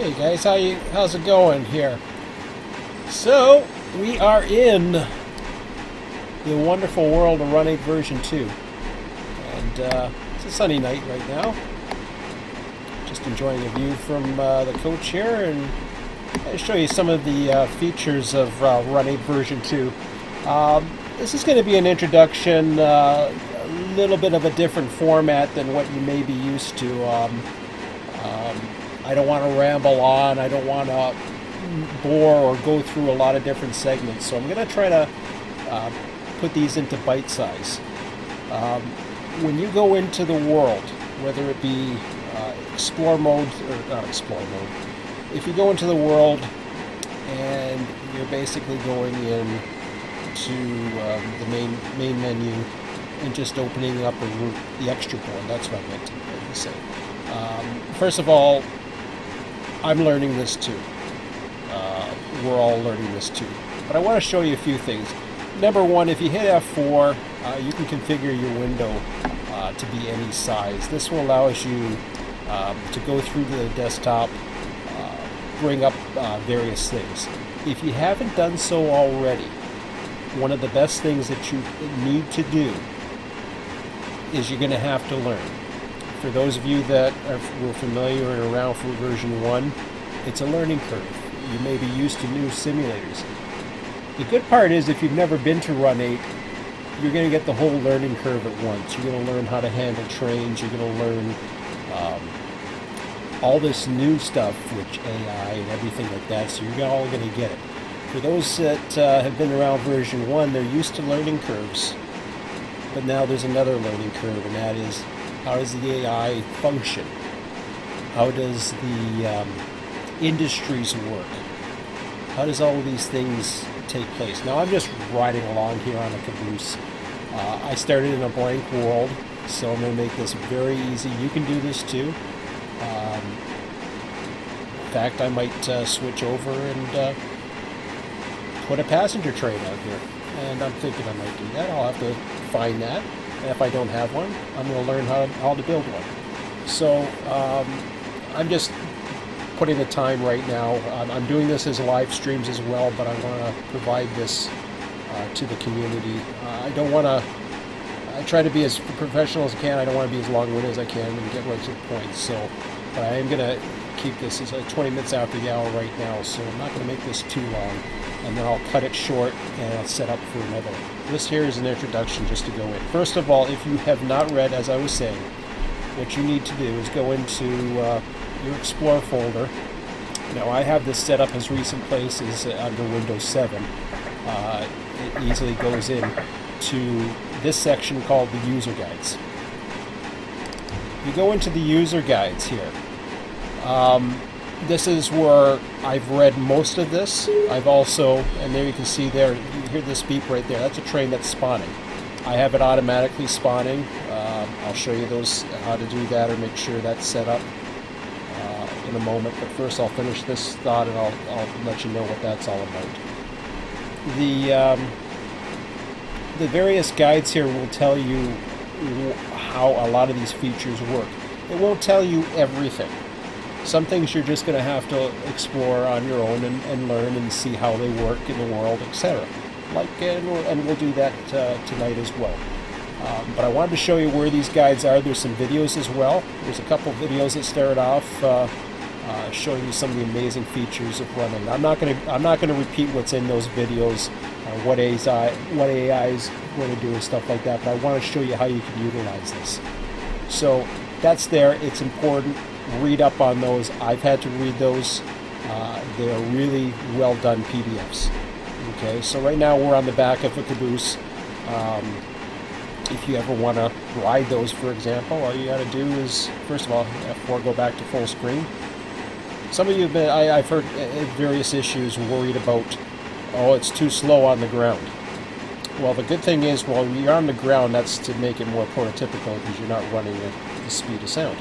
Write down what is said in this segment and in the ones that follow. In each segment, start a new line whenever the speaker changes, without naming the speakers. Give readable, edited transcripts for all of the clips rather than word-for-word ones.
Hey guys, how's it going here? So we are in the wonderful world of Run8 version 2, and it's a sunny night right now. Just enjoying a view from the coach here, and I'll show you some of the features of Run8 version 2. This is going to be an introduction, a little bit of a different format than what you may be used to. I don't want to ramble on. I don't want to bore or go through a lot of different segments. So I'm going to try to put these into bite size. When you go into the world, whether it be explore mode or not explore mode, if you go into the world and you're basically going in to the main menu and just opening up a route, the extra board, that's what I meant to say. First of all, I'm learning this too. We're all learning this too. But I want to show you a few things. Number one, if you hit F4, you can configure your window to be any size. This will allow you to go through the desktop, bring up various things. If you haven't done so already, one of the best things that you need to do is you're going to have to learn. For those of you that were familiar and around for version 1, it's a learning curve. You may be used to new simulators. The good part is if you've never been to Run8, you're going to get the whole learning curve at once. You're going to learn how to handle trains. You're going to learn all this new stuff, which AI and everything like that, so you're all going to get it. For those that have been around version 1, they're used to learning curves. But now there's another learning curve, and that is, how does the AI function? How does the industries work? How does all of these things take place? Now I'm just riding along here on a caboose. I started in a blank world, so I'm going to make this very easy. You can do this too. In fact, I might switch over and put a passenger train out here. And I'm thinking I might do that. I'll have to find that. And if I don't have one, I'm going to learn how to build one. So I'm just putting the time right now. I'm doing this as live streams as well, but I want to provide this to the community. I don't want to. I try to be as professional as I can. I don't want to be as long-winded as I can and get right to the point. So, but I am going to keep this. It's 20 minutes after the hour right now, so I'm not going to make this too long. And then I'll cut it short and I'll set up for another. This here is an introduction just to go in. First of all, if you have not read, as I was saying, what you need to do is go into your Explore folder. Now I have this set up as recent places under Windows 7. It easily goes in to this section called the user guides. You go into the user guides here. This is where I've read most of this. I've also, and there you can see there, you hear this beep right there. That's a train that's spawning. I have it automatically spawning. I'll show you how to do that or make sure that's set up in a moment. But first I'll finish this thought and I'll let you know what that's all about. The various guides here will tell you how a lot of these features work. It won't tell you everything. Some things you're just going to have to explore on your own and learn and see how they work in the world, etc. And we'll do that tonight as well. But I wanted to show you where these guides are. There's some videos as well. There's a couple videos that start off showing you some of the amazing features of running. I'm not going to repeat what's in those videos, what AI is going to do and stuff like that. But I want to show you how you can utilize this. So that's there. It's important. Read up on those. I've had to read those. They are really well done PDFs. Okay, so right now we're on the back of a caboose. If you ever want to ride those, for example, all you got to do is, first of all, F4, go back to full screen. Some of you have been, I've heard various issues worried about, oh, it's too slow on the ground. Well, the good thing is, while you're on the ground, that's to make it more prototypical because you're not running at the speed of sound.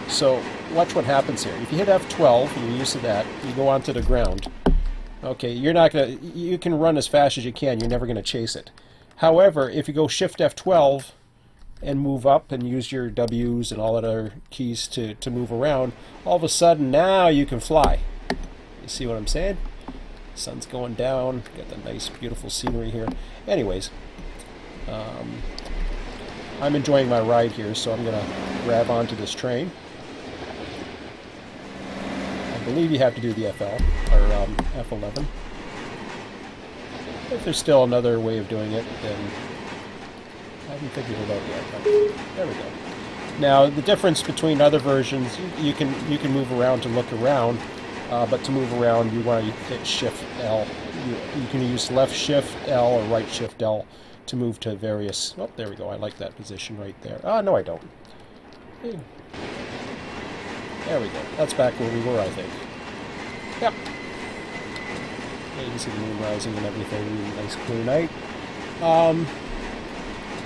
So watch what happens here. If you hit F12, and you're used to that, you go onto the ground. Okay, you can run as fast as you can. You're never going to chase it. However, if you go Shift F12, and move up and use your W's and all that other keys to move around, all of a sudden now you can fly. You see what I'm saying? Sun's going down. Got the nice, beautiful scenery here. Anyways, I'm enjoying my ride here, so I'm going to grab onto this train. I believe you have to do the FL, or F11. If there's still another way of doing it, then I haven't figured it out yet. But there we go. Now, the difference between other versions, you can move around to look around, but to move around, you want to hit Shift L. You can use left Shift L or right Shift L to move to various... Oh, there we go. I like that position right there. No, I don't. There we go. That's back where we were, I think. Yep. Yeah, you can see the moon rising and everything. Nice clear night.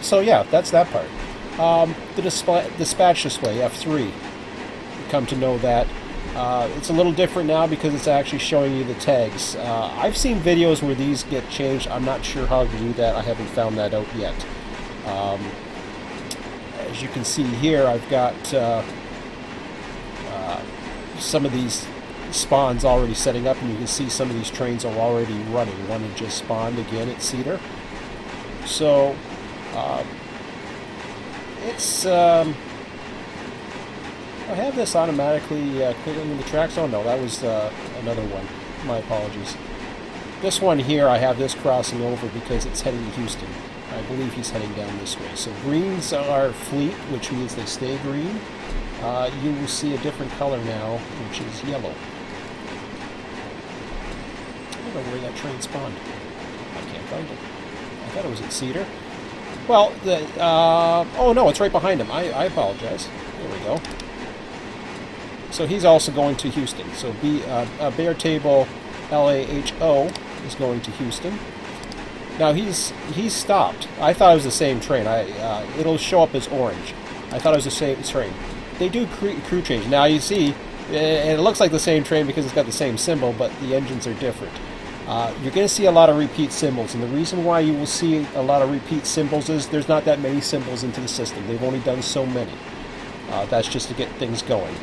So yeah, that's that part. The dispatch display, F3. You come to know that. It's a little different now because it's actually showing you the tags. I've seen videos where these get changed. I'm not sure how to do that. I haven't found that out yet. As you can see here, I've got some of these spawns already setting up, and you can see some of these trains are already running. One had just spawned again at Cedar. So, it's... I have this automatically clicking in the tracks. Oh no, that was another one. My apologies. This one here, I have this crossing over because it's heading to Houston. I believe he's heading down this way. So greens are fleet, which means they stay green. You will see a different color now, which is yellow. I don't know where that train spawned. I can't find it. I thought it was at Cedar. Well, oh no, it's right behind him. I apologize. There we go. So he's also going to Houston. So Bear Table LAHO is going to Houston. Now he's stopped. I thought it was the same train. It'll show up as orange. I thought it was the same train. They do crew change. Now you see, it looks like the same train because it's got the same symbol, but the engines are different. You're going to see a lot of repeat symbols, and the reason why you will see a lot of repeat symbols is there's not that many symbols into the system. They've only done so many. That's just to get things going.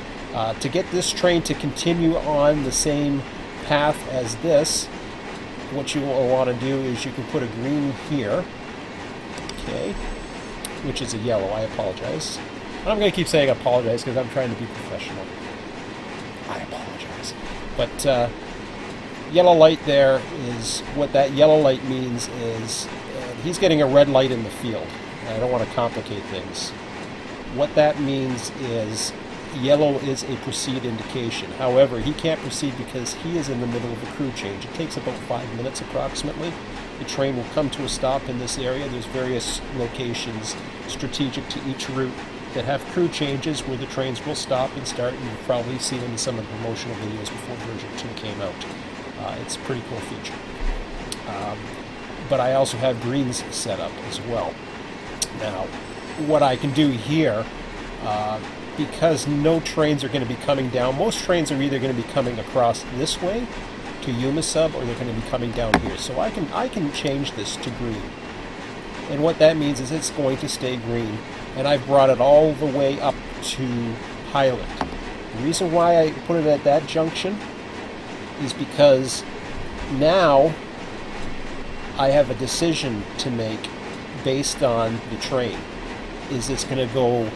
To get this train to continue on the same path as this, what you will want to do is you can put a green here, okay, which is a yellow. I apologize. I'm going to keep saying apologize because I'm trying to be professional. I apologize. But yellow light there is, what that yellow light means is he's getting a red light in the field. I don't want to complicate things. What that means is yellow is a proceed indication. However, he can't proceed because he is in the middle of a crew change. It takes about 5 minutes approximately. The train will come to a stop in this area. There's various locations strategic to each route that have crew changes where the trains will stop and start. You've probably seen them in some of the promotional videos before version 2 came out. It's a pretty cool feature. But I also have greens set up as well. Now, what I can do here, because no trains are going to be coming down, most trains are either going to be coming across this way to Umisub, or they're going to be coming down here. So I can change this to green. And what that means is it's going to stay green. And I brought it all the way up to Highland. The reason why I put it at that junction is because now I have a decision to make based on the train. Is this going to go...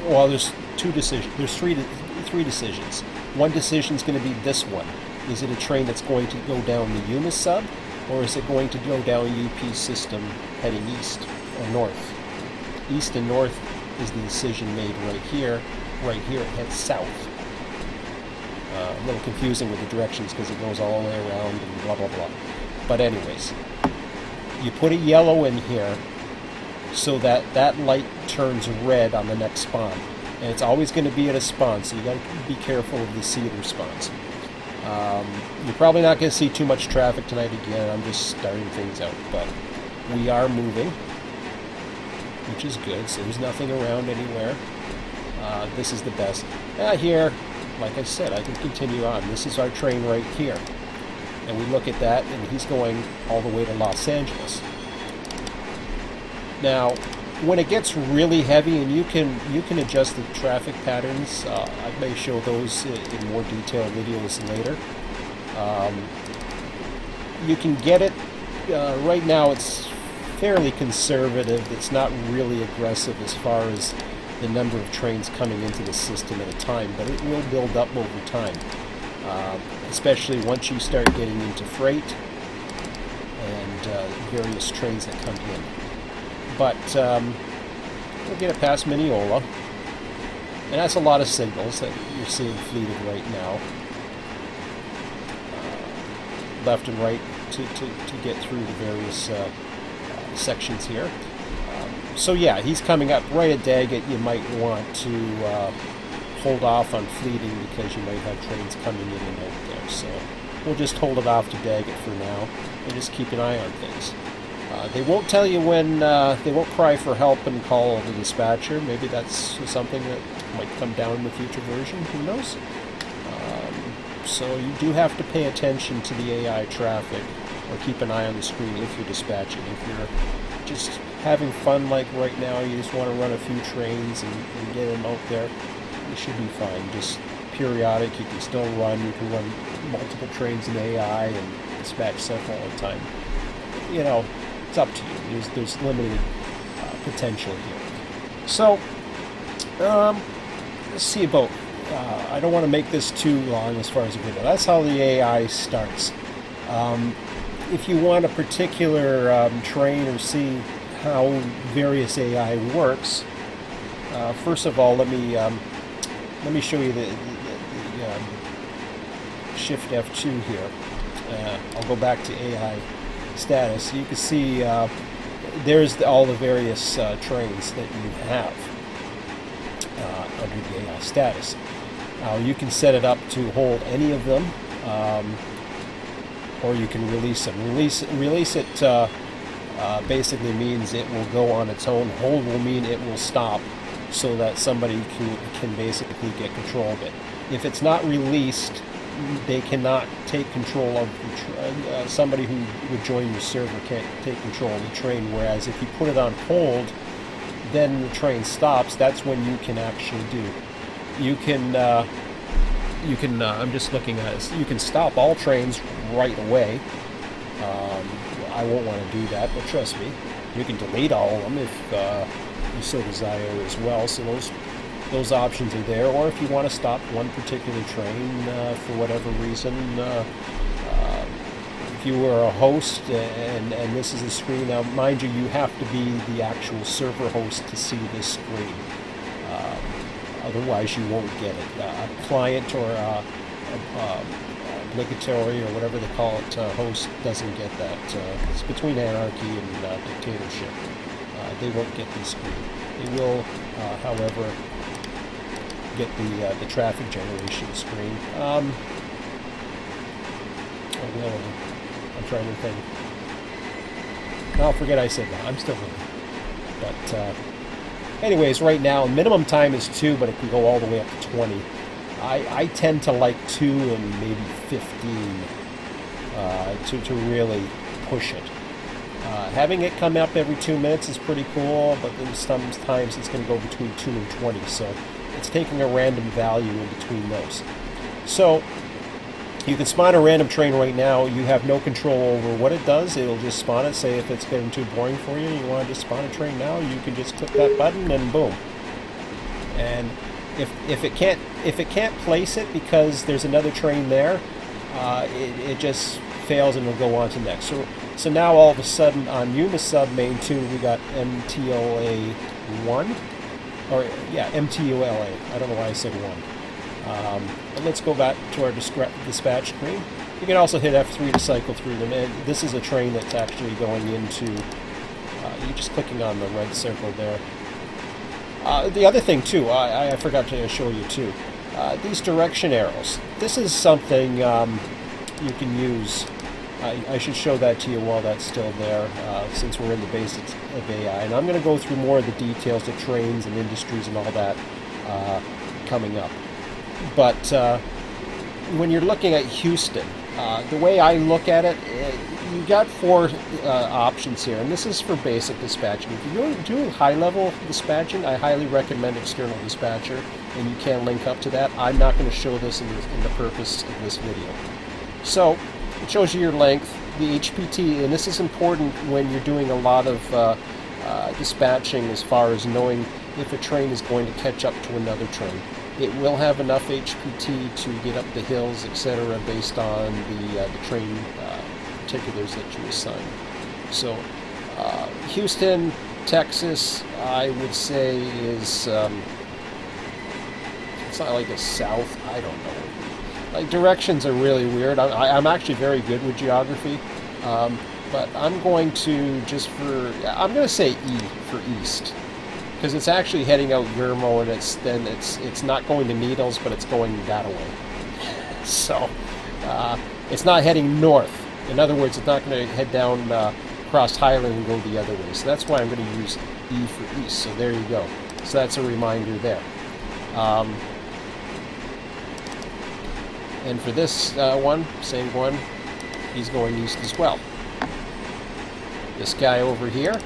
Well, there's two decisions. There's three decisions. One decision is going to be this one. Is it a train that's going to go down the Umisub, or is it going to go down UP system heading east or north? East and north is the decision made right here. Right here it heads south. A little confusing with the directions because it goes all the way around and blah blah blah. But anyways, you put a yellow in here so that that light turns red on the next spawn. And it's always going to be at a spawn, so you got to be careful of the Cedar spawns. You're probably not going to see too much traffic tonight again. I'm just starting things out, but we are moving, which is good. So there's nothing around anywhere. This is the best. Here, like I said, I can continue on. This is our train right here. And we look at that, and he's going all the way to Los Angeles. Now, when it gets really heavy, and you can adjust the traffic patterns. I may show those in more detailed videos later. You can get it. Right now, it's fairly conservative. It's not really aggressive as far as the number of trains coming into the system at a time, but it will build up over time, especially once you start getting into freight and various trains that come in. But we'll get it past Mineola, and that's a lot of signals that you're seeing fleeted right now, left and right to get through the various sections here. So yeah, he's coming up right at Daggett. You might want to hold off on fleeting because you might have trains coming in and out there. So we'll just hold it off to Daggett for now and just keep an eye on things. They won't tell you when, they won't cry for help and call the dispatcher. Maybe that's something that might come down in the future version. Who knows? So you do have to pay attention to the AI traffic, or keep an eye on the screen if you're dispatching. If you're just having fun like right now, you just want to run a few trains and get them out there, you should be fine. Just periodic, you can still run. You can run multiple trains in AI and dispatch stuff all the time. You know, it's up to you. There's limited potential here. So, let's see about... I don't want to make this too long as far as a video. That's how the AI starts. If you want a particular train or see how various AI works, first of all, let me show you the Shift F2 here. I'll go back to AI status. You can see there's all the various trains that you have under the AI status. Now you can set it up to hold any of them, or you can release them. Release it basically means it will go on its own. Hold will mean it will stop, so that somebody can basically get control of it. If it's not released, they cannot take control of the somebody who would join your server can't take control of the train. Whereas if you put it on hold, then the train stops. That's when you can actually do. You can I'm just looking at it. You can stop all trains right away. I won't want to do that, but trust me, you can delete all of them if you so desire as well. So those options are there. Or if you want to stop one particular train for whatever reason, if you were a host and this is the screen, now mind you, you have to be the actual server host to see this screen. Otherwise, you won't get it. A client or obligatory or whatever they call it, host doesn't get that. It's between anarchy and dictatorship. They won't get this screen. They will, however, get the traffic generation screen. I'm trying to think. No, forget I said that. I'm still looking. But anyways, right now, minimum time is 2, but it can go all the way up to 20. I tend to like 2 and maybe 15 to really push it. Having it come up every 2 minutes is pretty cool, but then sometimes it's going to go between 2 and 20, so it's taking a random value in between those. So you can spawn a random train right now. You have no control over what it does. It'll just spawn it. Say if it's getting too boring for you, you want to just spawn a train now, you can just click that button and boom. And if it can't place it because there's another train there, it just fails and will go on to next. So now all of a sudden on Unisub main 2 we got MTOA 1, or yeah, MTOLA. I don't know why I said 1. But let's go back to our dispatch screen. You can also hit F3 to cycle through them. And this is a train that's actually going into, you're just clicking on the red circle there. The other thing too, I forgot to show you too, these direction arrows. This is something you can use. I should show that to you while that's still there, since we're in the basics of AI. And I'm going to go through more of the details of trains and industries and all that coming up. But when you're looking at Houston, the way I look at it, you got four options here, and this is for basic dispatching. If you're doing high-level dispatching, I highly recommend external dispatcher, and you can link up to that. I'm not going to show this in the purpose of this video. So it shows you your length, the HPT, and this is important when you're doing a lot of dispatching as far as knowing if a train is going to catch up to another train. It will have enough HPT to get up the hills, etc., based on the train particulars that you assign. So, Houston, Texas, I would say is, it's not like a south, I don't know. Like, directions are really weird. I'm actually very good with geography, but I'm going to I'm going to say E for east. Because it's actually heading out Yermo, and it's not going to Needles, but it's going that way. So it's not heading north. In other words, it's not going to head down across Highland and go the other way. So that's why I'm going to use E for east. So there you go. So that's a reminder there. And for this same one, he's going east as well. This guy over here,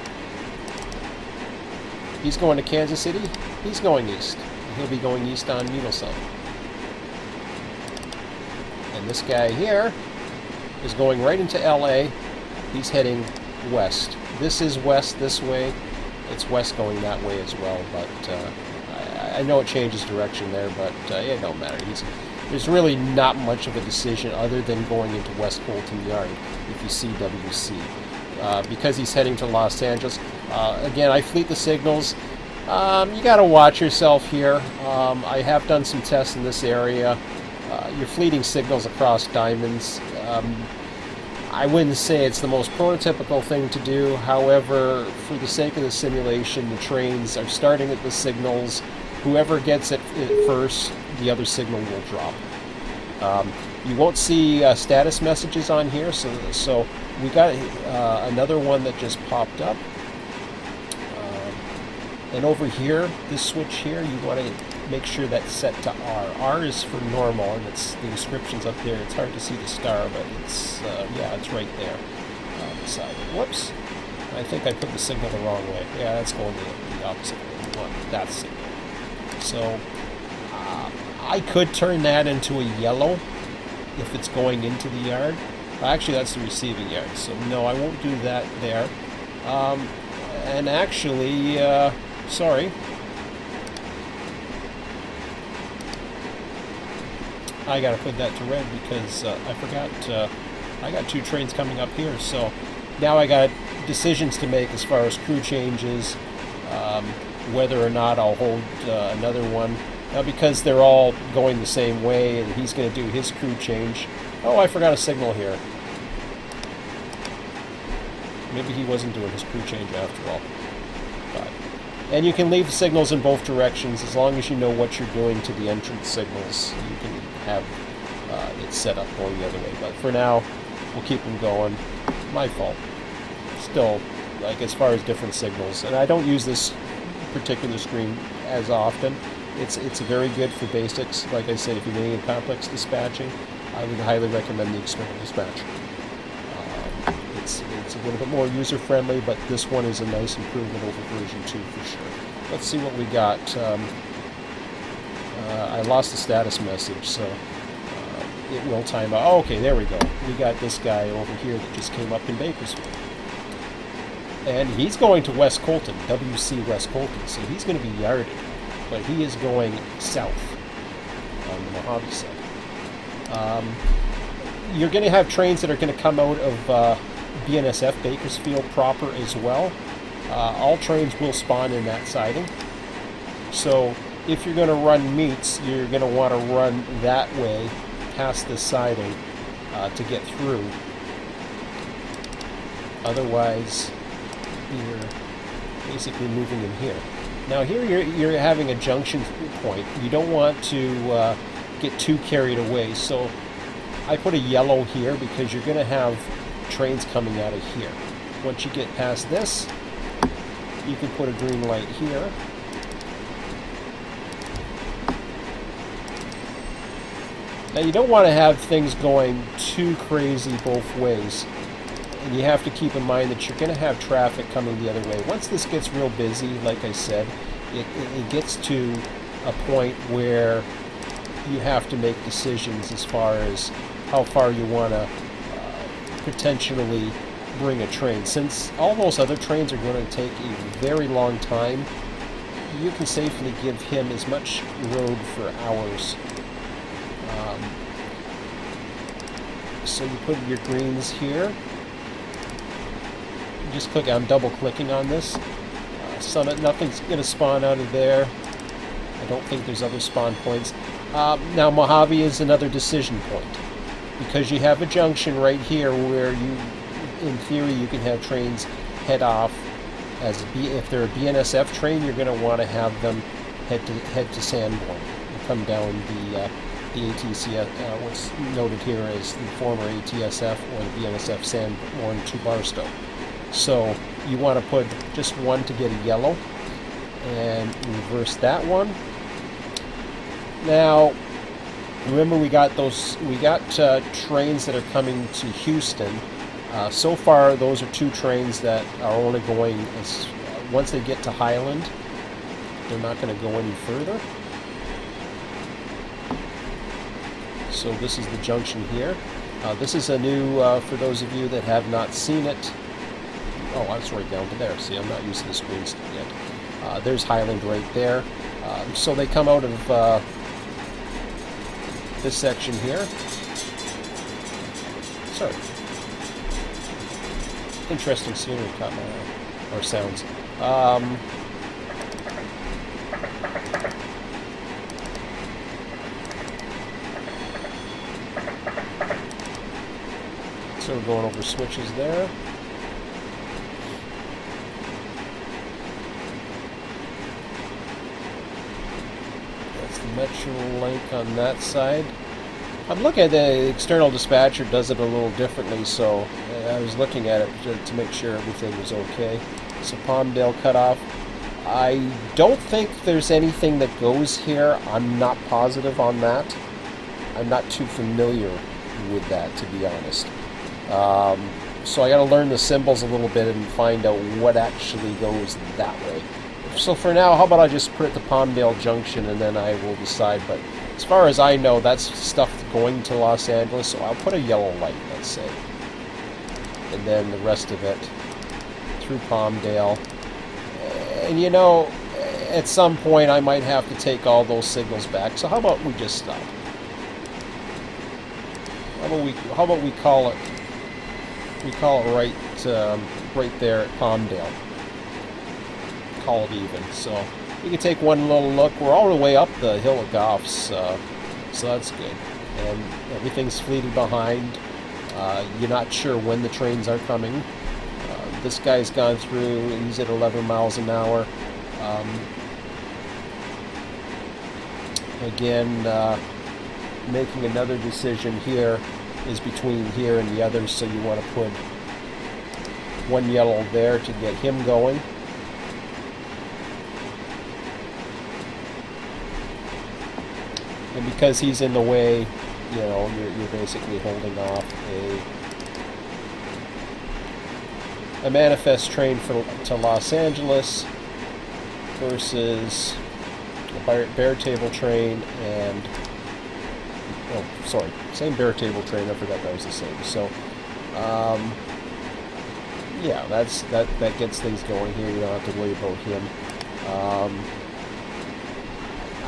he's going to Kansas City. He's going east. He'll be going east on Needlesome. And this guy here is going right into LA. He's heading west. This is west this way. It's west going that way as well. But I know it changes direction there, but it don't matter. There's really not much of a decision other than going into West Colton Yard if you see WC. Because he's heading to Los Angeles. Again, I fleet the signals. You got to watch yourself here. I have done some tests in this area. You're fleeting signals across diamonds. I wouldn't say it's the most prototypical thing to do. However, for the sake of the simulation, the trains are starting at the signals. Whoever gets it first, the other signal will drop. You won't see status messages on here, so we got another one that just popped up. And over here, this switch here, you want to make sure that's set to R. R is for normal, and the inscription's up there. It's hard to see the star, but it's it's right there beside it. Whoops! I think I put the signal the wrong way. Yeah, that's going the opposite way. We want that signal. So I could turn that into a yellow if it's going into the yard. Actually, that's the receiving yard, so no, I won't do that there. And actually, sorry, I gotta put that to red because I forgot I got two trains coming up here, so now I got decisions to make as far as crew changes, whether or not I'll hold another one. Now, because they're all going the same way and he's going to do his crew change. Oh, I forgot a signal here. Maybe he wasn't doing his crew change after all. And you can leave the signals in both directions as long as you know what you're doing to the entrance signals. You can have it set up going the other way. But for now, we'll keep them going. My fault. Still, like as far as different signals. And I don't use this particular screen as often. It's very good for basics. Like I said, if you're doing complex dispatching, I would highly recommend the external dispatcher. It's a little bit more user-friendly, but this one is a nice improvement over version 2 for sure. Let's see what we got. I lost the status message, so it will time out. Oh, okay, there we go. We got this guy over here that just came up in Bakersfield. And he's going to West Colton, WC West Colton, so he's going to be yarded. But he is going south on the Mojave side. You're going to have trains that are going to come out of BNSF Bakersfield proper as well. All trains will spawn in that siding. So if you're going to run meets, you're going to want to run that way past this siding to get through. Otherwise, you're basically moving in here. Now here you're having a junction point. You don't want to get too carried away. So I put a yellow here because you're going to have trains coming out of here. Once you get past this, you can put a green light here. Now you don't want to have things going too crazy both ways. And you have to keep in mind that you're going to have traffic coming the other way. Once this gets real busy, like I said, it gets to a point where you have to make decisions as far as how far you want to potentially bring a train. Since all those other trains are going to take a very long time, you can safely give him as much road for hours. So you put your greens here. Just click. I'm double clicking on this. Summit. Nothing's going to spawn out of there. I don't think there's other spawn points. Now Mojave is another decision point, because you have a junction right here where you, in theory, you can have trains head off. If they're a BNSF train, you're going to want to have them head to Sanborn and come down the ATC, what's noted here as the former ATSF or the BNSF Sanborn to Barstow. So you want to put just one to get a yellow and reverse that one. Now, remember we got trains that are coming to Houston. So far, those are 2 trains that are only going once they get to Highland, they're not going to go any further. So this is the junction here. This is a new, for those of you that have not seen it. Oh, I was right down to there. See, I'm not using the screen yet. There's Highland right there. So they come out of this section here. Sorry. Interesting scenery caught my eye, or sounds. So we're going over switches there. That's the Metrolink on that side. I'm looking at the external dispatcher does it a little differently, so I was looking at it to make sure everything was okay. So Palmdale cutoff. I don't think there's anything that goes here. I'm not positive on that. I'm not too familiar with that, to be honest. So I got to learn the symbols a little bit and find out what actually goes that way. So for now, how about I just put it to Palmdale Junction and then I will decide. But as far as I know, that's stuff going to Los Angeles, so I'll put a yellow light, let's say. And then the rest of it through Palmdale. And you know, at some point I might have to take all those signals back, so how about we just stop? How about we call it right there at Palmdale. Call it even. So you can take one little look. We're all the way up the hill of Goffs, so that's good. And everything's fleeted behind. You're not sure when the trains are coming. This guy's gone through. He's at 11 miles an hour. Again, making another decision here is between here and the others, so you want to put one yellow there to get him going. And because he's in the way, you know, you're basically holding off a manifest train to Los Angeles versus a bare table train and, oh, sorry, same bare table train, I forgot that was the same. So, yeah, that gets things going here. You don't have to worry about him.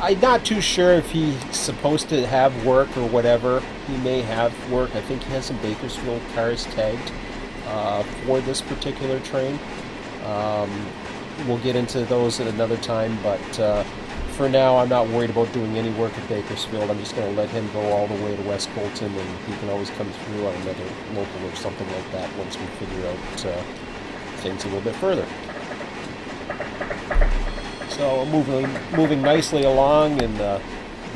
I'm not too sure if he's supposed to have work or whatever. He may have work. I think he has some Bakersfield cars tagged for this particular train. We'll get into those at another time, but for now I'm not worried about doing any work at Bakersfield. I'm just going to let him go all the way to West Colton, and he can always come through on another local or something like that once we figure out things a little bit further. So moving nicely along in the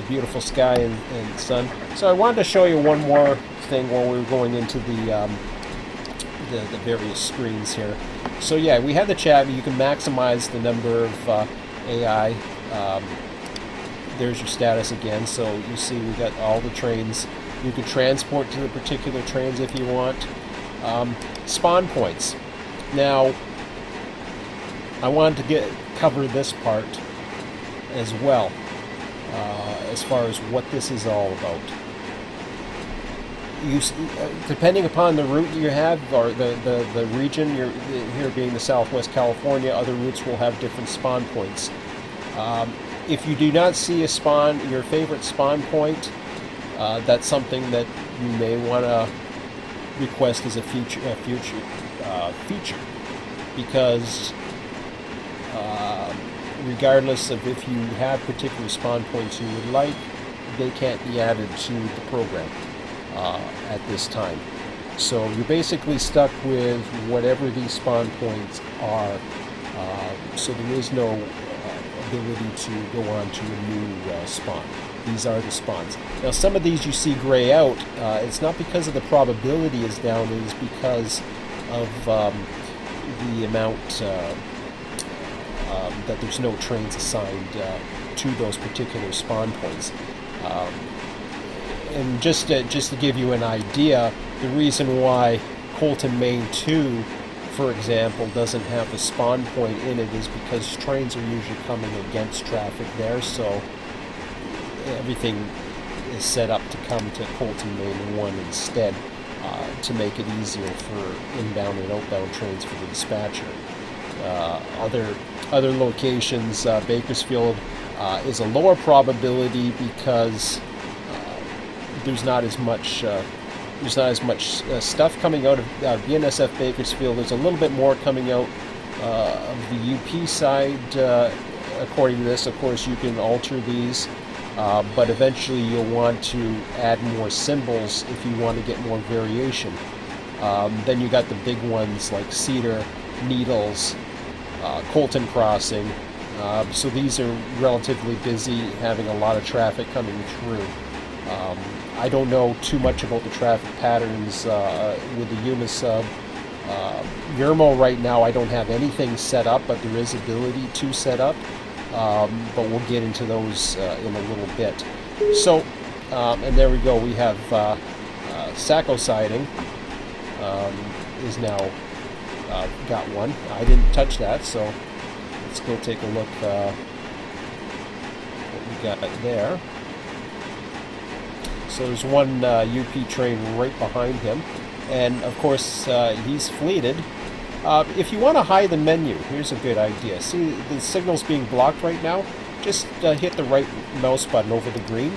beautiful sky and sun. So I wanted to show you one more thing while we were going into the various screens here. So yeah, we had the chat. You can maximize the number of AI. There's your status again. So you see we got all the trains. You can transport to the particular trains if you want. Spawn points. Now, I wanted to cover this part as well, as far as what this is all about. Depending upon the route you have, or the region, here being the Southwest California, other routes will have different spawn points. If you do not see your favorite spawn point, that's something that you may want to request as a future feature, because regardless of if you have particular spawn points you would like, they can't be added to the program at this time. So you're basically stuck with whatever these spawn points are. So there is no ability to go on to a new spawn. These are the spawns. Now, some of these you see gray out. It's not because of the probability is down, it is because of the amount that there's no trains assigned to those particular spawn points. And just to give you an idea, the reason why Colton Main 2, for example, doesn't have a spawn point in it is because trains are usually coming against traffic there, so everything is set up to come to Colton Main 1 instead, to make it easier for inbound and outbound trains for the dispatcher. Other locations, Bakersfield is a lower probability because there's not as much stuff coming out of BNSF Bakersfield. There's a little bit more coming out of the UP side. According to this, of course, you can alter these, but eventually you'll want to add more symbols if you want to get more variation. Then you got the big ones like Cedar, Needles, Colton Crossing. So these are relatively busy, having a lot of traffic coming through. I don't know too much about the traffic patterns with the Unisub. Yermo right now I don't have anything set up, but there is ability to set up. But we'll get into those in a little bit. So, and there we go. We have Saco siding is now got one. I didn't touch that, so let's go take a look what we got there. So there's one UP train right behind him, and of course he's fleeted. If you want to hide the menu, here's a good idea. See, the signal's being blocked right now. Just hit the right mouse button over the green,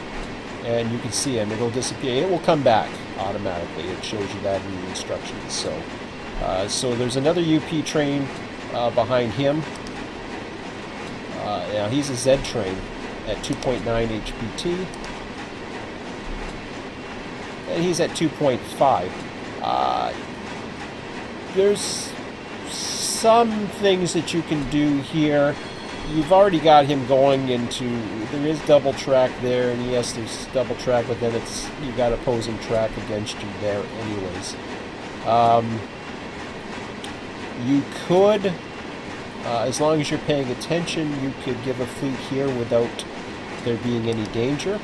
and you can see him. It'll disappear. It will come back automatically. It shows you that in the instructions. So there's another UP train behind him. Now he's a Z train at 2.9 HPT. And he's at 2.5. There's some things that you can do here. You've already got him going into, there is double track there, and yes, there's double track, but then you got opposing track against you there anyways. You could, as long as you're paying attention, you could give a fleet here without there being any danger.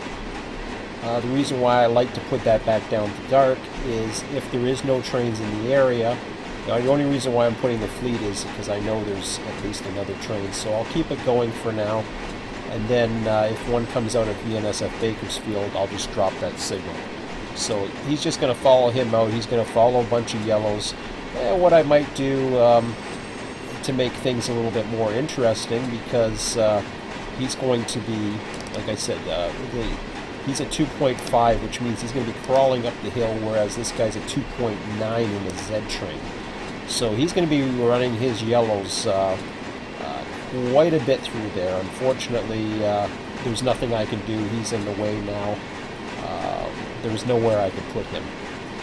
The reason why I like to put that back down to dark is if there is no trains in the area. Now, the only reason why I'm putting the fleet is because I know there's at least another train, so I'll keep it going for now. And then if one comes out of BNSF Bakersfield, I'll just drop that signal. So he's just going to follow him out. He's going to follow a bunch of yellows. And what I might do to make things a little bit more interesting, because he's going to be, like I said, he's at 2.5, which means he's going to be crawling up the hill, whereas this guy's at 2.9 in the Z train. So he's going to be running his yellows quite a bit through there. Unfortunately, there's nothing I can do. He's in the way now. There's nowhere I could put him.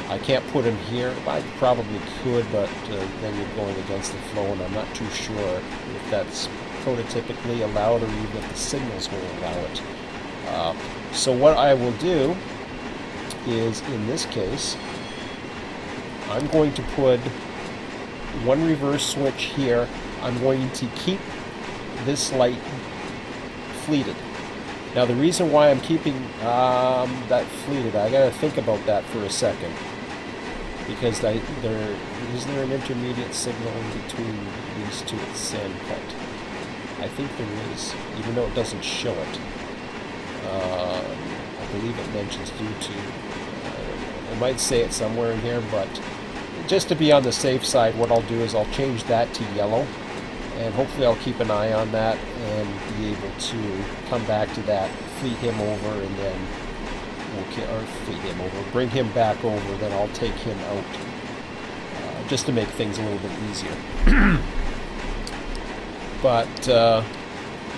I can't put him here. I probably could, but then you're going against the flow, and I'm not too sure if that's prototypically allowed or even if the signals will allow it. So what I will do is, in this case, I'm going to put one reverse switch here. I'm going to keep this light fleeted. Now the reason why I'm keeping that fleeted, I gotta think about that for a second. because there isn't there an intermediate signal in between these two at Sandcut? I think there is, even though it doesn't show it. I believe it mentions YouTube. It might say it somewhere in here, but just to be on the safe side, what I'll do is I'll change that to yellow, and hopefully I'll keep an eye on that and be able to come back to that, fleet him over, and then bring him back over, then I'll take him out, just to make things a little bit easier. But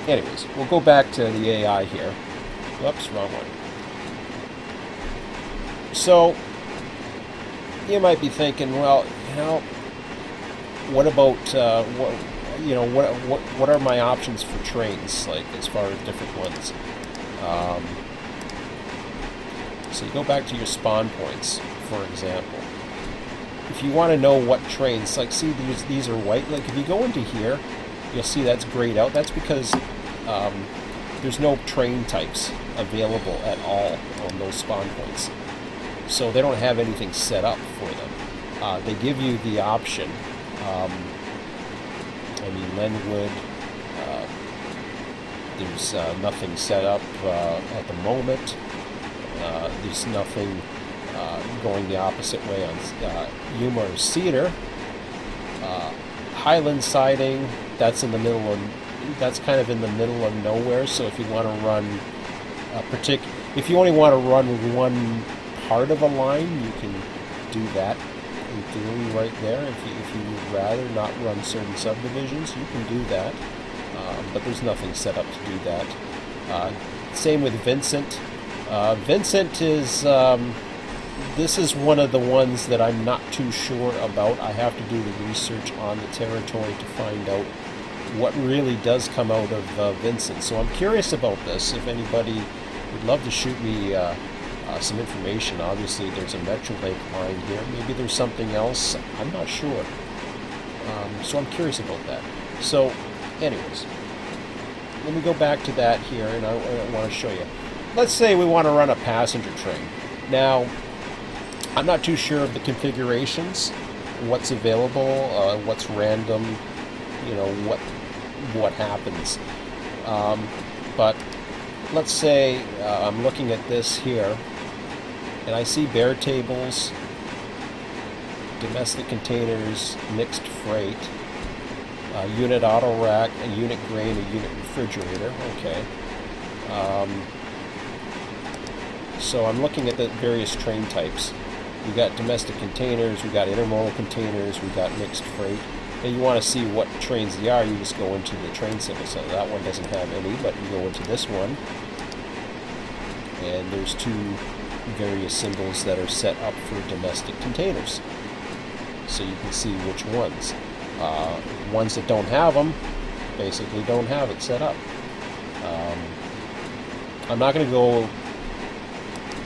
anyways, we'll go back to the AI here. Whoops, wrong one. So you might be thinking, well, what about what are my options for trains, like as far as different ones? So you go back to your spawn points, for example. If you want to know what trains, like, see these are white. Like if you go into here, you'll see that's grayed out. That's because there's no train types available at all on those spawn points. So they don't have anything set up for them. They give you the option. Lenwood, there's nothing set up at the moment. There's nothing going the opposite way on Yuma or Cedar. Highland Siding, that's kind of in the middle of nowhere. So if you want to run if you only want to run one part of a line, you can do that in theory right there. If you would rather not run certain subdivisions, you can do that, but there's nothing set up to do that. Same with Vincent. Vincent is this is one of the ones that I'm not too sure about. I have to do the research on the territory to find out what really does come out of Vincent. So I'm curious about this. If anybody would love to shoot me some information. Obviously there's a Metrolink line here. Maybe there's something else. I'm not sure. So I'm curious about that. So anyways, let me go back to that here, and I want to show you. Let's say we want to run a passenger train. Now, I'm not too sure of the configurations, what's available, what's random, what happens. But let's say I'm looking at this here, and I see bare tables, domestic containers, mixed freight, unit auto rack, a unit grain, a unit refrigerator. Okay. So I'm looking at the various train types. We got domestic containers, we got intermodal containers, we got mixed freight. And you want to see what trains they are, you just go into the train symbol. So that one doesn't have any, but you go into this one, and there's two various symbols that are set up for domestic containers. So you can see which ones. Ones that don't have them basically don't have it set up. I'm not going to go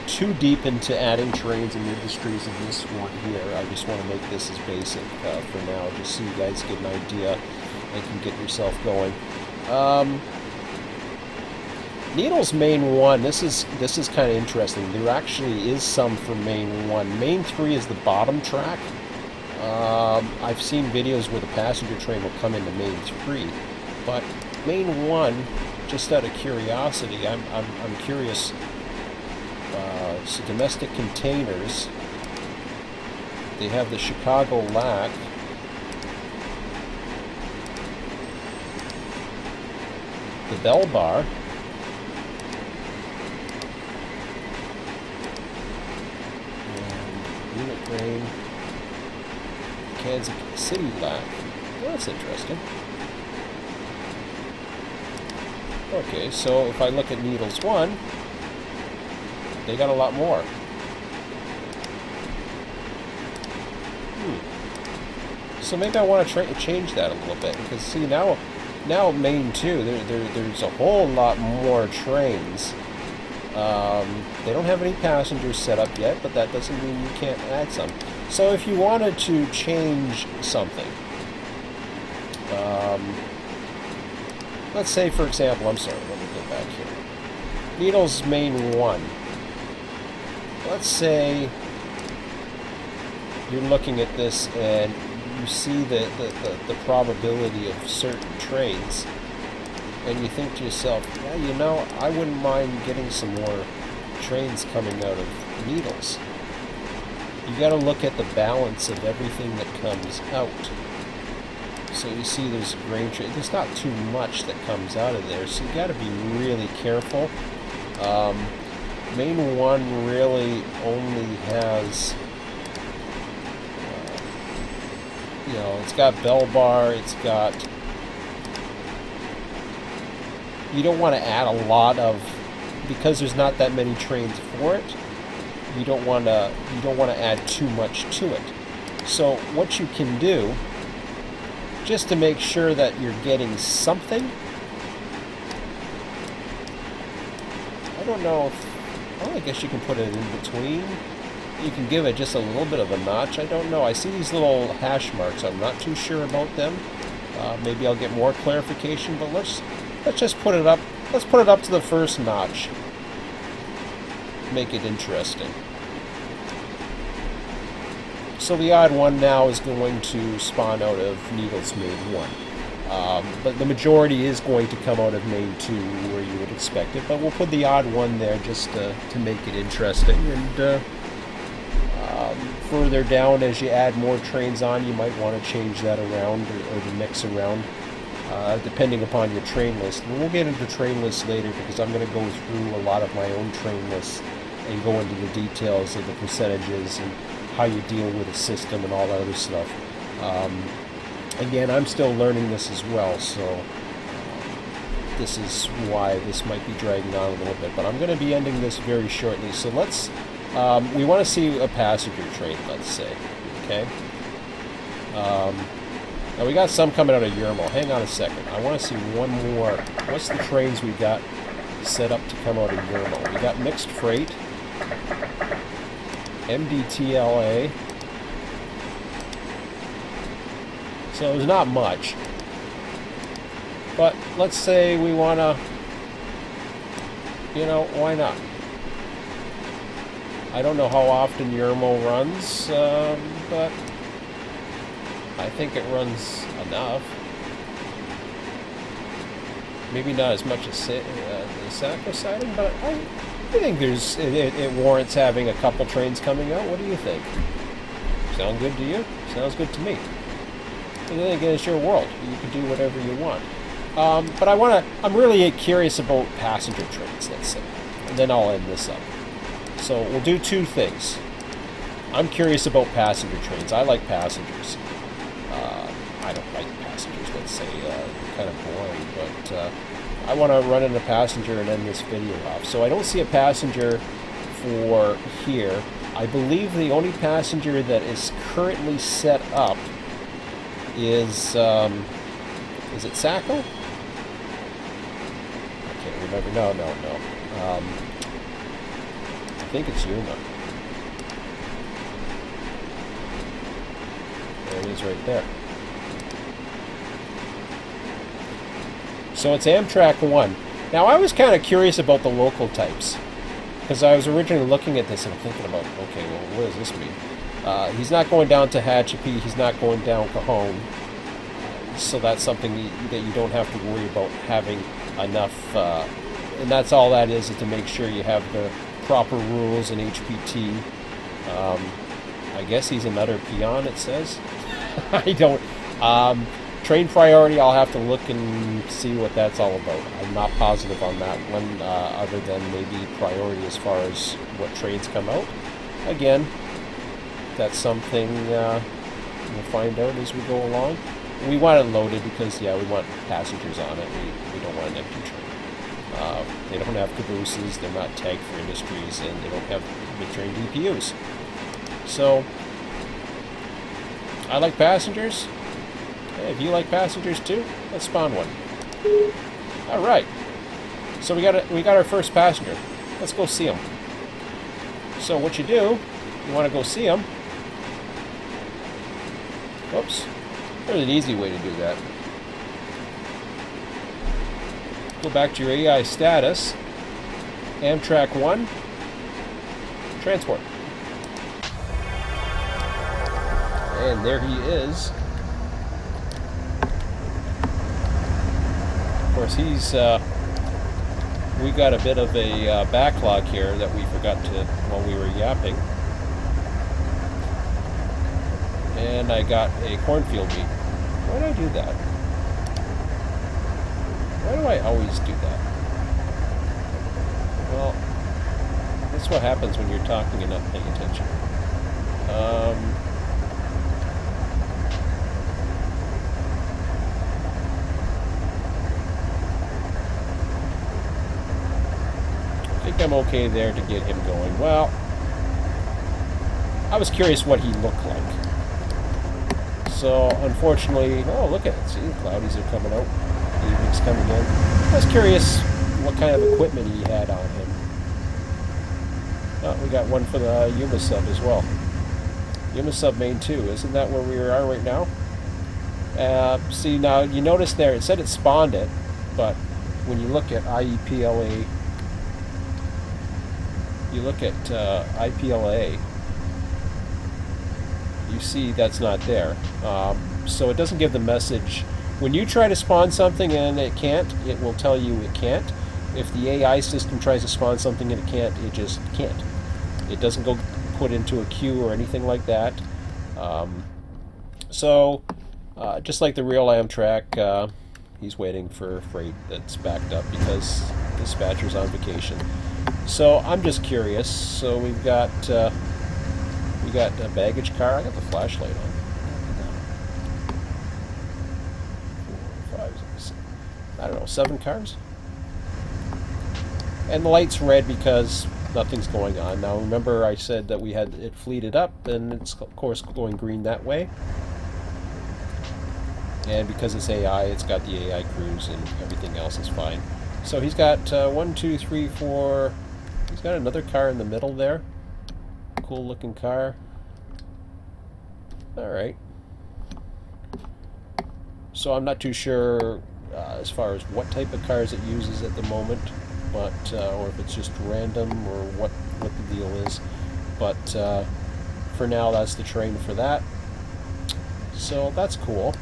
too deep into adding trains and industries in this one here. I just want to make this as basic for now, just so you guys get an idea and can get yourself going. Needles Main 1, this is kind of interesting. There actually is some for Main 1. Main 3 is the bottom track. I've seen videos where the passenger train will come into Main 3, but Main 1, just out of curiosity, I'm curious. So domestic containers, they have the Chicago Lac, the Bell Bar, and unit grain, Kansas City Lac. Well, that's interesting. Okay, so if I look at Needles 1, they got a lot more. So maybe I want to change that a little bit, because see, now Main 2, there's a whole lot more trains. They don't have any passengers set up yet, but that doesn't mean you can't add some. So if you wanted to change something, let's say, for example, I'm sorry, let me go back here. Needles Main 1. Let's say you're looking at this and you see the probability of certain trains, and you think to yourself, yeah, you know, I wouldn't mind getting some more trains coming out of Needles. You got to look at the balance of everything that comes out. So you see there's grain train. There's not too much that comes out of there, so you got to be really careful. Main one really only has, you know, it's got bell bar, it's got, you don't want to add a lot of, because there's not that many trains for it, you don't want to add too much to it. So what you can do, just to make sure that you're getting something, I don't know if, well, I guess you can put it in between. You can give it just a little bit of a notch. I don't know. I see these little hash marks. I'm not too sure about them. Maybe I'll get more clarification, but let's just put it up. Let's put it up to the first notch. Make it interesting. So the odd one now is going to spawn out of Needles Main 1. But the majority is going to come out of Main 2 where you would expect it. But we'll put the odd one there just to make it interesting. And further down, as you add more trains on, you might want to change that around or to mix around, depending upon your train list. And we'll get into train lists later because I'm going to go through a lot of my own train lists and go into the details of the percentages and how you deal with a system and all that other stuff. Again, I'm still learning this as well, so this is why this might be dragging on a little bit. But I'm going to be ending this very shortly. So let's, we want to see a passenger train, let's say, okay? Now we got some coming out of Yermo. Hang on a second. I want to see one more. What's the trains we got set up to come out of Yermo? We got mixed freight, MDTLA. So there's not much. But let's say we want to, you know, why not? I don't know how often Yermo runs, but I think it runs enough. Maybe not as much as the Saco siding, but I think it warrants having a couple trains coming out. What do you think? Sound good to you? Sounds good to me. And then again, it's your world. You can do whatever you want. But I'm really curious about passenger trains, let's say. And then I'll end this up. So we'll do two things. I'm curious about passenger trains. I like passengers. I don't like passengers, let's say. Kind of boring, but I want to run in a passenger and end this video off. So I don't see a passenger for here. I believe the only passenger that is currently set up is it Saco? I can't remember. No. I think it's Yuma. There it is right there. So it's Amtrak 1. Now I was kind of curious about the local types, because I was originally looking at this and thinking about, okay, well, what does this mean? He's not going down to Tehachapi, he's not going down Cajon, so that's something that you don't have to worry about having enough, and that's all that is to make sure you have the proper rules in HPT. I guess he's another peon, it says. I don't. Train priority, I'll have to look and see what that's all about. I'm not positive on that one, other than maybe priority as far as what trains come out. Again, that's something we'll find out as we go along. We want it loaded because, yeah, we want passengers on it. We don't want an empty train. They don't have cabooses, they're not tagged for industries, and they don't have mid-train DPUs. So, I like passengers. Hey, if you like passengers too, let's spawn one. Alright. So we got our first passenger. Let's go see him. So what you do, you want to go see him. Whoops. There's an easy way to do that. Go back to your AI status. Amtrak 1. Transport. And there he is. Of course, he's... we got a bit of a backlog here that we forgot to while we were yapping. And I got a cornfield meat. Why do I do that? Why do I always do that? Well, that's what happens when you're talking and not paying attention. I think I'm okay there to get him going. Well, I was curious what he looked like. So, unfortunately, oh, look at it. See, the cloudies are coming out. The evening's coming in. I was curious what kind of equipment he had on him. Oh, we got one for the Yuma sub as well. Yuma sub main 2. Isn't that where we are right now? See, now, you notice there, it said it spawned it, but when you look at IEPLA, you look at IPLA, you see that's not there. So it doesn't give the message. When you try to spawn something and it can't, it will tell you it can't. If the AI system tries to spawn something and it can't, it just can't. It doesn't go put into a queue or anything like that. Just like the real Amtrak, he's waiting for freight that's backed up because dispatcher's on vacation. So I'm just curious. So we got a baggage car. I got the flashlight on. 4, 5, 6, I don't know, 7 cars. And the light's red because nothing's going on. Now remember I said that we had it fleeted up, and it's of course going green that way. And because it's AI, it's got the AI cruise and everything else is fine. So he's got 1, 2, 3, 4. He's got another car in the middle there. Cool looking car. Alright. So I'm not too sure as far as what type of cars it uses at the moment, but or if it's just random or what the deal is. But for now, that's the train for that. So that's cool.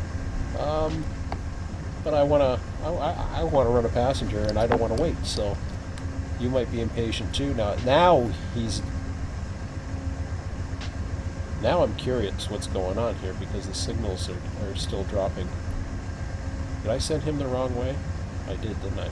But I wanna run a passenger, and I don't want to wait. So you might be impatient too. Now I'm curious what's going on here because the signals are still dropping. Did I send him the wrong way? I did, didn't I?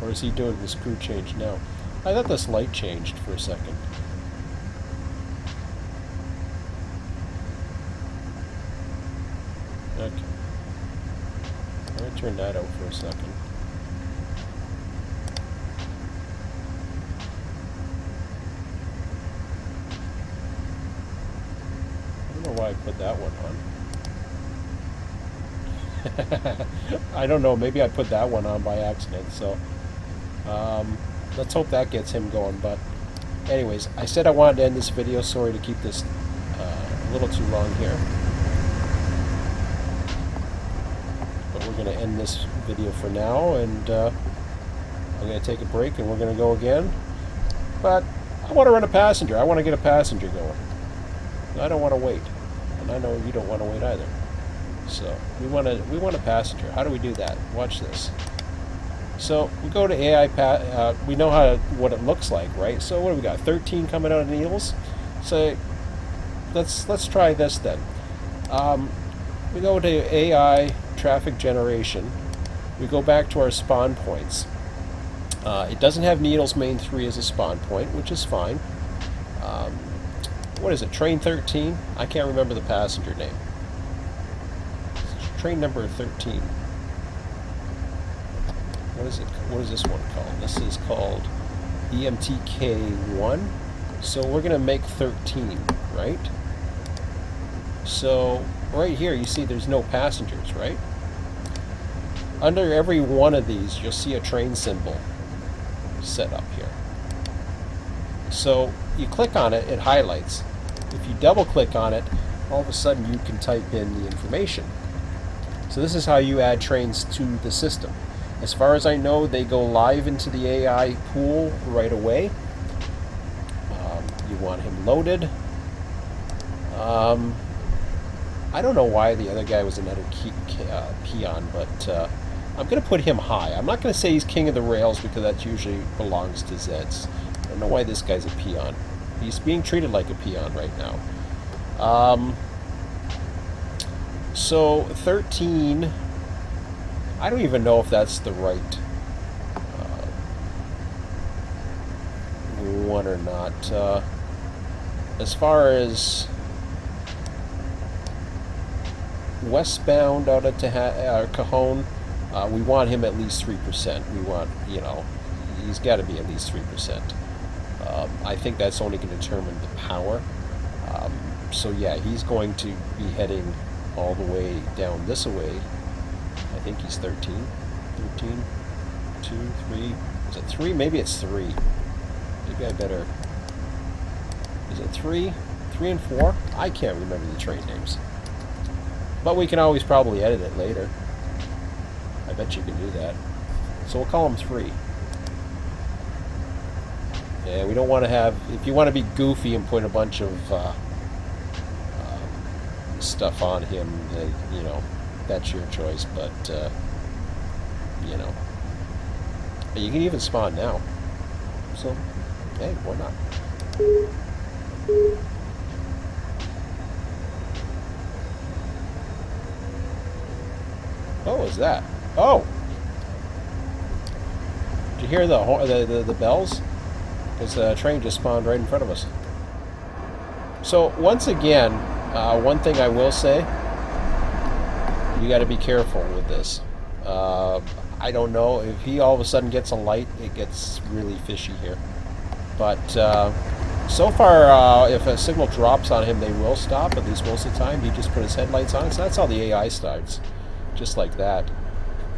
Or is he doing this crew change now? I thought this light changed for a second. Okay. I'm going to turn that out for a second. I don't know why I put that one on. I don't know, maybe I put that one on by accident, so let's hope that gets him going. But anyways, I said I wanted to end this video. Sorry to keep this a little too long here, but we're going to end this video for now, and I'm going to take a break and we're going to go again. But I want to run a passenger. I want to get a passenger going. I don't want to wait, and I know you don't want to wait either. So we want a passenger. How do we do that? Watch this. So we go to AI. We know what it looks like, right? So what do we got? 13 coming out of needles. So let's try this then. We go to AI traffic generation. We go back to our spawn points. It doesn't have needles main 3 as a spawn point, which is fine. What is it? Train 13? I can't remember the passenger name. Train number 13. What is it? What is this one called? This is called EMTK1. So we're going to make 13, right? So right here, you see there's no passengers, right? Under every one of these, you'll see a train symbol set up here. So you click on it, it highlights. If you double click on it, all of a sudden you can type in the information. So this is how you add trains to the system. As far as I know, they go live into the AI pool right away. You want him loaded. I don't know why the other guy was another peon, but I'm going to put him high. I'm not going to say he's king of the rails because that usually belongs to Zeds. I don't know why this guy's a peon. He's being treated like a peon right now. So 13, I don't even know if that's the right one or not. As far as westbound out of Cajon, we want him at least 3%. We want, you know, he's got to be at least 3%. I think that's only going to determine the power. So yeah, he's going to be heading all the way down this way. I think he's 13. 13, 2, 3. Is it 3? Maybe it's 3. Maybe I better... Is it 3? 3 and 4? I can't remember the train names. But we can always probably edit it later. I bet you can do that. So we'll call him 3. Yeah, we don't want to have... If you want to be goofy and put a bunch of stuff on him, then, you know, that's your choice. But, you know... You can even spawn now. So, hey, why not? What was that? Oh! Did you hear the bells? Because the train just spawned right in front of us. So, once again, one thing I will say, you got to be careful with this. I don't know, if he all of a sudden gets a light, it gets really fishy here. But, so far, if a signal drops on him, they will stop, at least most of the time. He just put his headlights on, so that's how the AI starts. Just like that.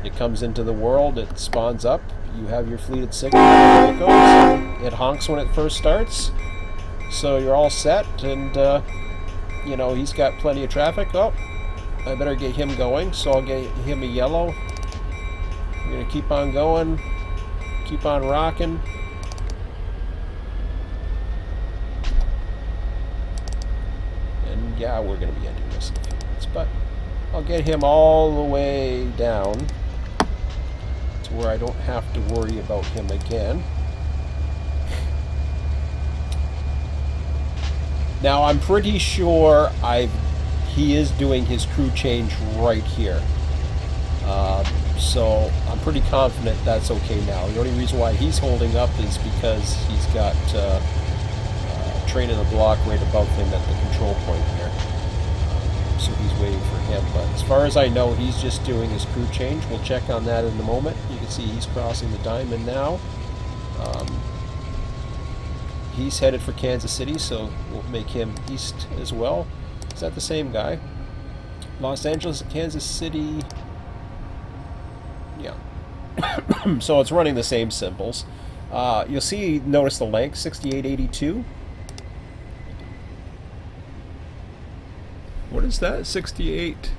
It comes into the world, it spawns up, you have your fleeted signal, there it goes. It honks when it first starts, so you're all set, and, you know, he's got plenty of traffic. Oh, I better get him going, so I'll get him a yellow. We're going to keep on going, keep on rocking. And yeah, we're going to be ending this in a few minutes, but I'll get him all the way down to where I don't have to worry about him again. Now, I'm pretty sure he is doing his crew change right here. So I'm pretty confident that's okay now. The only reason why he's holding up is because he's got train in the block right above him at the control point here. So he's waiting for him. But as far as I know, he's just doing his crew change. We'll check on that in a moment. You can see he's crossing the diamond now. He's headed for Kansas City, so we'll make him east as well. Is that the same guy? Los Angeles, Kansas City. Yeah. So it's running the same symbols. You'll see, notice the length, 6882. What is that? 68.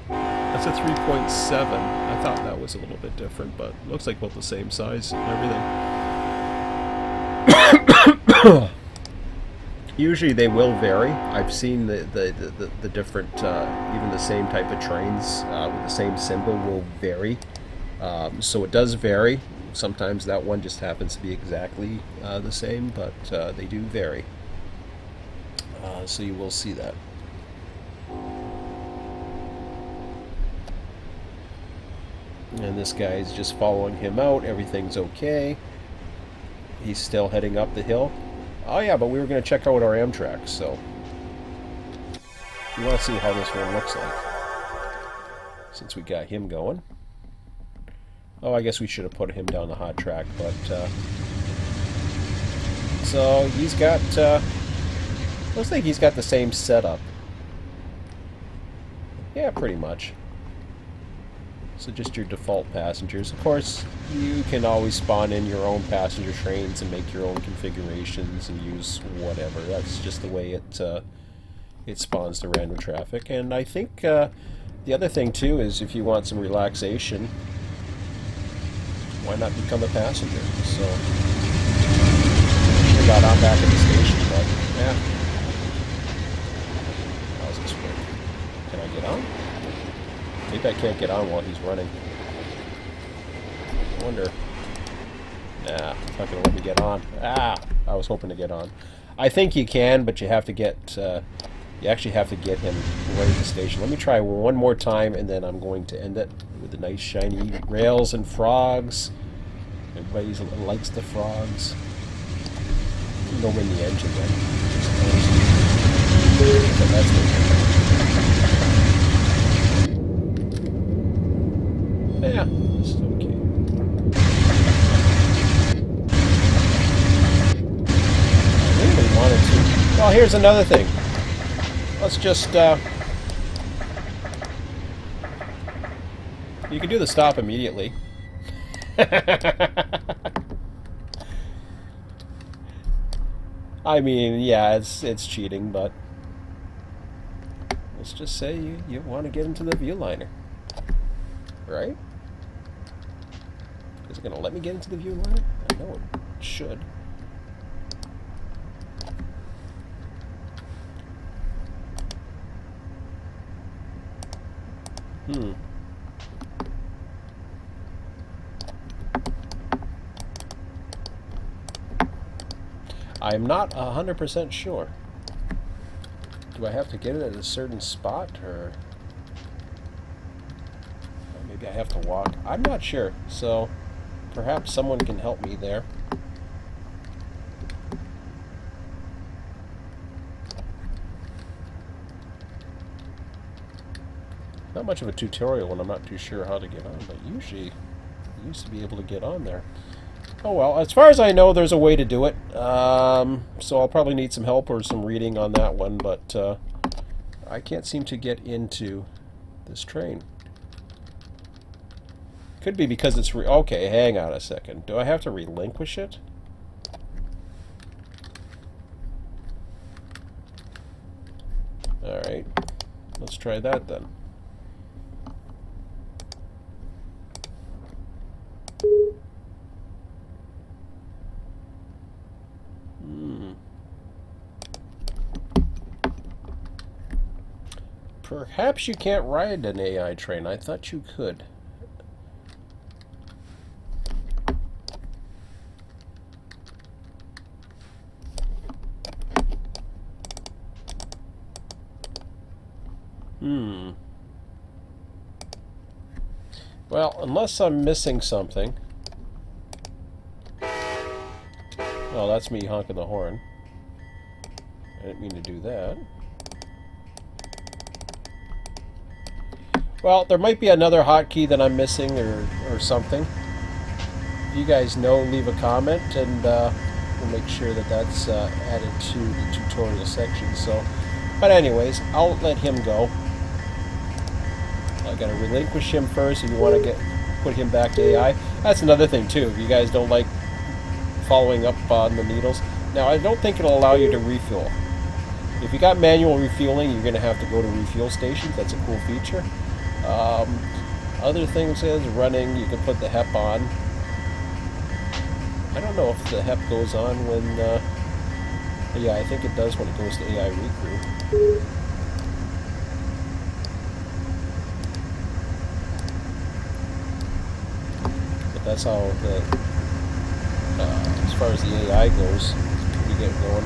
That's a 3.7. I thought that was a little bit different, but looks like both the same size and everything. Usually they will vary. I've seen the different, even the same type of trains with the same symbol will vary. So it does vary. Sometimes that one just happens to be exactly the same, but they do vary. So you will see that. And this guy is just following him out. Everything's okay. He's still heading up the hill. Oh yeah, but we were going to check out our Amtrak, so we want to see how this one looks like. Since we got him going. Oh, I guess we should have put him down the hot track, but so he's got looks like he's got the same setup. Yeah, pretty much. So just your default passengers. Of course, you can always spawn in your own passenger trains and make your own configurations and use whatever. That's just the way it spawns the random traffic. And I think the other thing too is if you want some relaxation, why not become a passenger? So I got on back at the station, but yeah. How's this work? Can I get on? Maybe I can't get on while he's running. I wonder. Nah, it's not going to let me get on. Ah, I was hoping to get on. I think you can, but you have to get, you actually have to get him right at the station. Let me try one more time, and then I'm going to end it with the nice shiny rails and frogs. Everybody likes the frogs. Don't win the engine then. So that's the yeah, it's okay. Wanted to. Well, here's another thing. Let's just, you can do the stop immediately. I mean, yeah, it's cheating, but let's just say you want to get into the viewliner. Right? Is it going to let me get into the viewliner? I know it should. I'm not 100% sure. Do I have to get it at a certain spot, or maybe I have to walk? I'm not sure, so perhaps someone can help me there. Not much of a tutorial when I'm not too sure how to get on, but usually I used to be able to get on there. Oh well, as far as I know, there's a way to do it. So I'll probably need some help or some reading on that one, but I can't seem to get into this train. Could be because it's okay, hang on a second. Do I have to relinquish it? Alright, let's try that then. Perhaps you can't ride an AI train. I thought you could. Well, unless I'm missing something. Oh, that's me honking the horn. I didn't mean to do that. Well, there might be another hotkey that I'm missing or something. If you guys know, leave a comment, and we'll make sure that that's added to the tutorial section. So, but anyways, I'll let him go. I gotta relinquish him first if you want to put him back to AI. That's another thing too. If you guys don't like following up on the needles, now I don't think it'll allow you to refuel. If you got manual refueling, you're gonna have to go to refuel stations. That's a cool feature. Other things is running, you can put the HEP on. I don't know if the HEP goes on when, yeah, I think it does when it goes to AI Recrew. But that's how the, as far as the AI goes, we get going.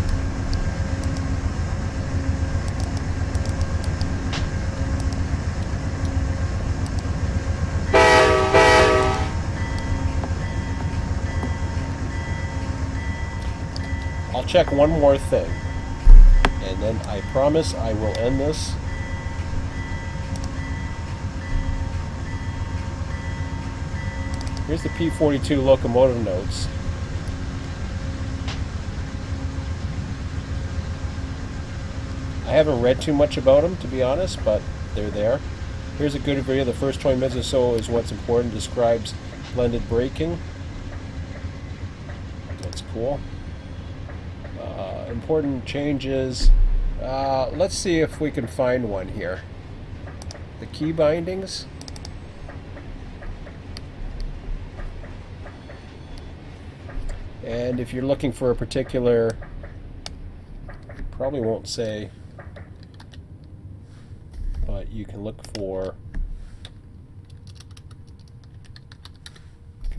I'll check one more thing, and then I promise I will end this. Here's the P42 locomotive notes. I haven't read too much about them, to be honest, but they're there. Here's a good video. The first 20 minutes or so is what's important. Describes blended braking. That's cool. Important changes. Let's see if we can find one here. The key bindings. And if you're looking for a particular, probably won't say, but you can look for,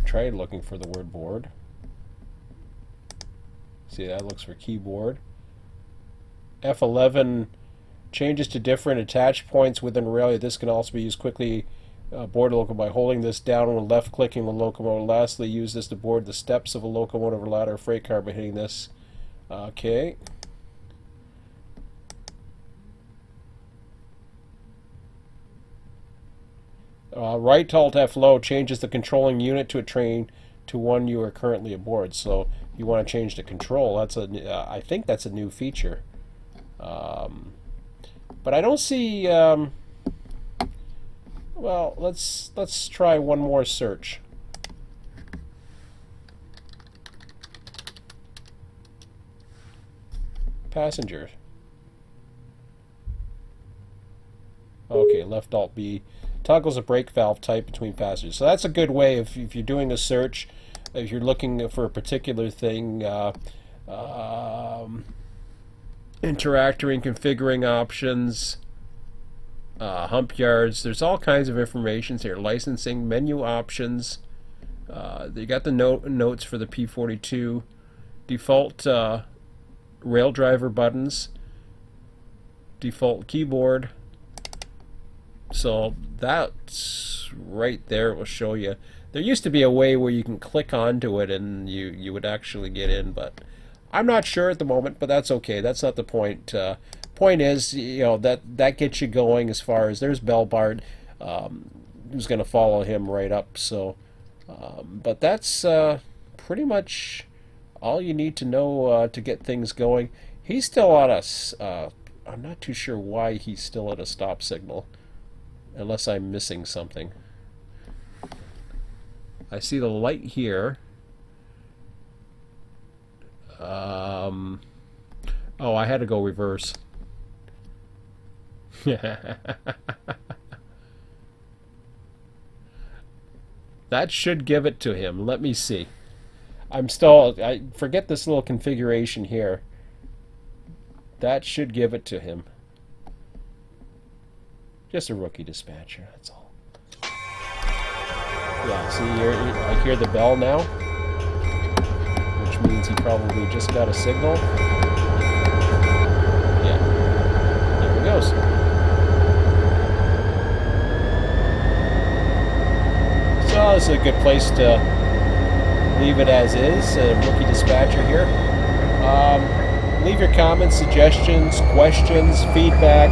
try looking for the word board. See, that looks for keyboard. F11 changes to different attach points within rail. This can also be used quickly board a locomotive by holding this down and left clicking the locomotive. Lastly, use this to board the steps of a locomotive or ladder or freight car by hitting this. Okay. Right Alt F low changes the controlling unit to a train to one you are currently aboard. So you want to change the control. That's a I think that's a new feature. But I don't see. Well, let's try one more search. Passengers. Okay, left Alt B toggles a brake valve type between passengers. So that's a good way if you're doing a search, if you're looking for a particular thing, interacting, configuring options, hump yards. There's all kinds of information here. Licensing, menu options. They got the notes for the P42. Default rail driver buttons. Default keyboard. So that's right there. It will show you. There used to be a way where you can click onto it and you would actually get in, but I'm not sure at the moment. But that's okay. That's not the point. Point is, you know, that gets you going as far as there's Belbart, who's going to follow him right up. So, but that's pretty much all you need to know to get things going. He's still on a. I'm not too sure why he's still at a stop signal. Unless I'm missing something. I see the light here. Oh, I had to go reverse. That should give it to him. Let me see. I forget this little configuration here. That should give it to him. Just a rookie dispatcher, that's all. Yeah, see, I hear the bell now, which means he probably just got a signal. Yeah, there he goes. So this is a good place to leave it as is, a rookie dispatcher here. Leave your comments, suggestions, questions, feedback,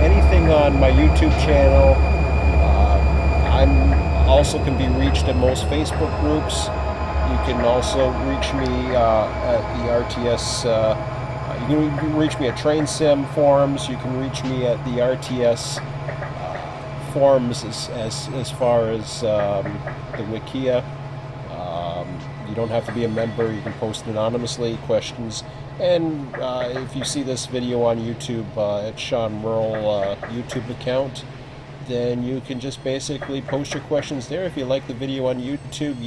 anything on my YouTube channel. I'm also can be reached at most Facebook groups. You can also reach me at the RTS. You can reach me at Train Sim forums. You can reach me at the RTS forums as far as the Wikia. You don't have to be a member. You can post anonymously questions. And if you see this video on YouTube at Sean Merle YouTube account, then you can just basically post your questions there. If you like the video on YouTube,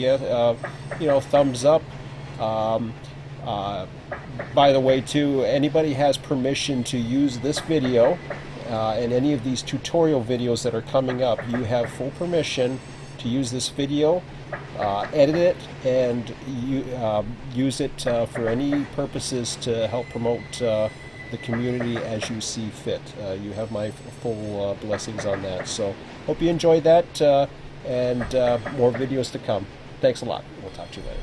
you know, thumbs up. By the way, too, anybody has permission to use this video and any of these tutorial videos that are coming up. You have full permission to use this video. Edit it and use it for any purposes to help promote the community as you see fit. You have my full blessings on that. So hope you enjoyed that and more videos to come. Thanks a lot. We'll talk to you later.